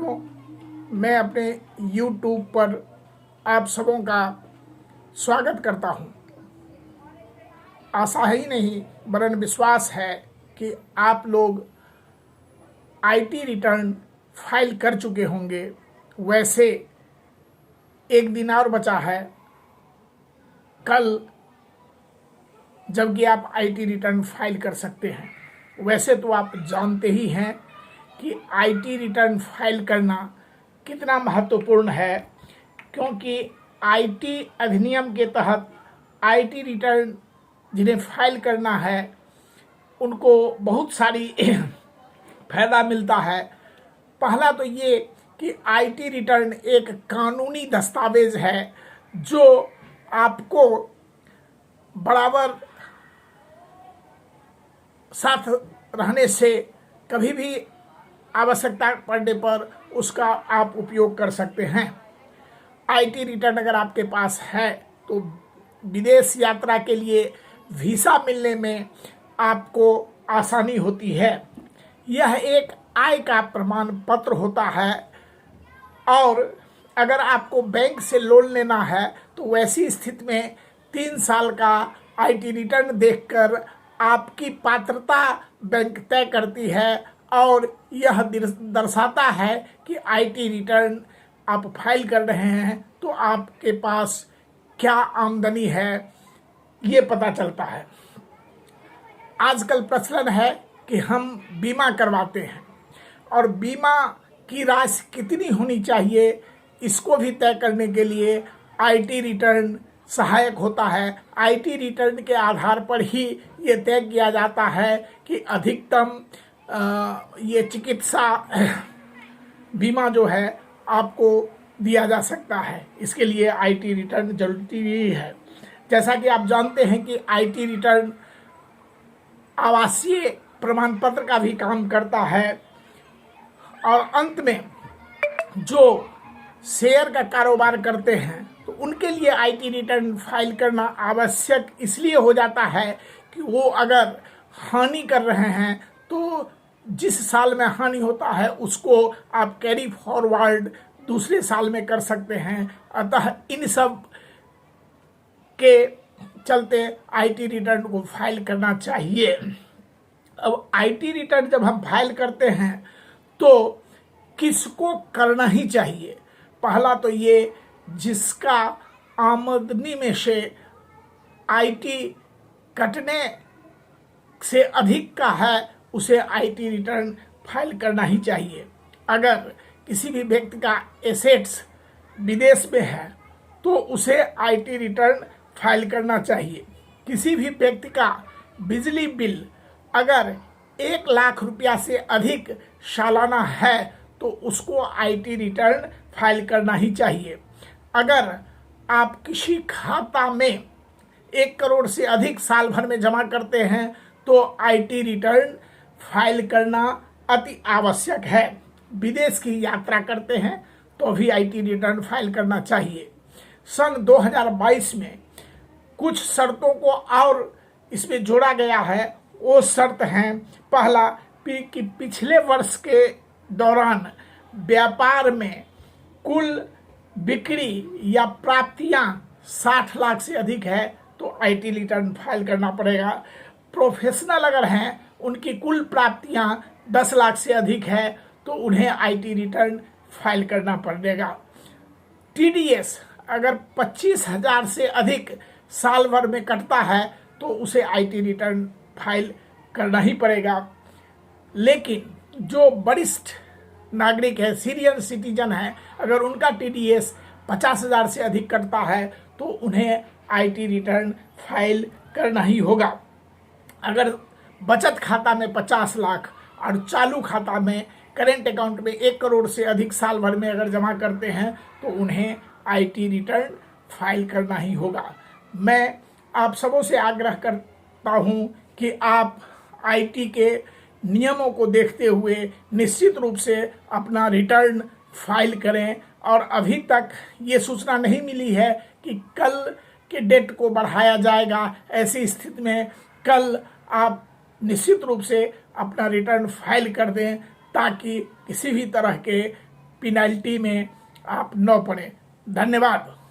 मैं अपने YouTube पर आप सबों का स्वागत करता हूं। आशा ही नहीं वरन विश्वास है कि आप लोग आईटी रिटर्न फाइल कर चुके होंगे। वैसे एक दिन और बचा है, कल जबकि आप आईटी रिटर्न फाइल कर सकते हैं। वैसे तो आप जानते ही हैं कि आईटी रिटर्न फाइल करना कितना महत्वपूर्ण है, क्योंकि आईटी अधिनियम के तहत आईटी रिटर्न जिन्हें फाइल करना है उनको बहुत सारी फायदा मिलता है। पहला तो ये कि आईटी रिटर्न एक कानूनी दस्तावेज है जो आपको बराबर साथ रहने से कभी भी आवश्यकता पड़ने पर उसका आप उपयोग कर सकते हैं। आईटी रिटर्न अगर आपके पास है तो विदेश यात्रा के लिए वीज़ा मिलने में आपको आसानी होती है। यह एक आय का प्रमाण पत्र होता है और अगर आपको बैंक से लोन लेना है तो वैसी स्थिति में 3 साल का आईटी रिटर्न देखकर आपकी पात्रता बैंक तय करती है और यह दर्शाता है कि आईटी रिटर्न आप फाइल कर रहे हैं तो आपके पास क्या आमदनी है, ये पता चलता है। आजकल प्रचलन है कि हम बीमा करवाते हैं और बीमा की राशि कितनी होनी चाहिए इसको भी तय करने के लिए आईटी रिटर्न सहायक होता है। आईटी रिटर्न के आधार पर ही ये तय किया जाता है कि अधिकतम ये चिकित्सा बीमा जो है आपको दिया जा सकता है। इसके लिए आईटी रिटर्न जरूरी है। जैसा कि आप जानते हैं कि आईटी रिटर्न आवासीय प्रमाण पत्र का भी काम करता है और अंत में जो शेयर का कारोबार करते हैं तो उनके लिए आईटी रिटर्न फाइल करना आवश्यक इसलिए हो जाता है कि वो अगर हानि कर रहे हैं तो जिस साल में हानि होता है उसको आप कैरी फॉरवर्ड दूसरे साल में कर सकते हैं। अतः इन सब के चलते आईटी रिटर्न को फाइल करना चाहिए। अब आईटी रिटर्न जब हम फाइल करते हैं तो किसको करना ही चाहिए? पहला तो ये जिसका आमदनी में से आईटी कटने से अधिक का है उसे आईटी रिटर्न फाइल करना ही चाहिए। अगर किसी भी व्यक्ति का एसेट्स विदेश में है तो उसे आईटी रिटर्न फाइल करना चाहिए। किसी भी व्यक्ति का बिजली बिल अगर 1 लाख रुपया से अधिक सालाना है तो उसको आईटी रिटर्न फाइल करना ही चाहिए। अगर आप किसी खाता में 1 करोड़ से अधिक साल भर में जमा करते हैं तो आईटी रिटर्न फाइल करना अति आवश्यक है। विदेश की यात्रा करते हैं तो भी आईटी रिटर्न फाइल करना चाहिए। सन 2022 में कुछ शर्तों को और इसमें जोड़ा गया है। वो शर्त हैं, पहला कि पिछले वर्ष के दौरान व्यापार में कुल बिक्री या प्राप्तियां 60 लाख से अधिक है तो आईटी रिटर्न फाइल करना पड़ेगा। प्रोफेशनल अगर हैं उनकी कुल प्राप्तियां 10 लाख से अधिक है तो उन्हें आईटी रिटर्न फाइल करना पड़ेगा। टीडीएस अगर 25,000 से अधिक साल भर में कटता है तो उसे आईटी रिटर्न फाइल करना ही पड़ेगा। लेकिन जो वरिष्ठ नागरिक है, सीनियर सिटीजन है, अगर उनका टीडीएस 50,000 से अधिक कटता है तो उन्हें आईटी रिटर्न फाइल करना ही होगा। अगर बचत खाता में 50 लाख और चालू खाता में करेंट अकाउंट में 1 करोड़ से अधिक साल भर में अगर जमा करते हैं तो उन्हें आईटी रिटर्न फाइल करना ही होगा। मैं आप सबों से आग्रह करता हूं कि आप आईटी के नियमों को देखते हुए निश्चित रूप से अपना रिटर्न फाइल करें। और अभी तक ये सूचना नहीं मिली है कि कल के डेट को बढ़ाया जाएगा। ऐसी स्थिति में कल आप निश्चित रूप से अपना रिटर्न फाइल कर दें ताकि किसी भी तरह के पेनल्टी में आप न पड़े। धन्यवाद।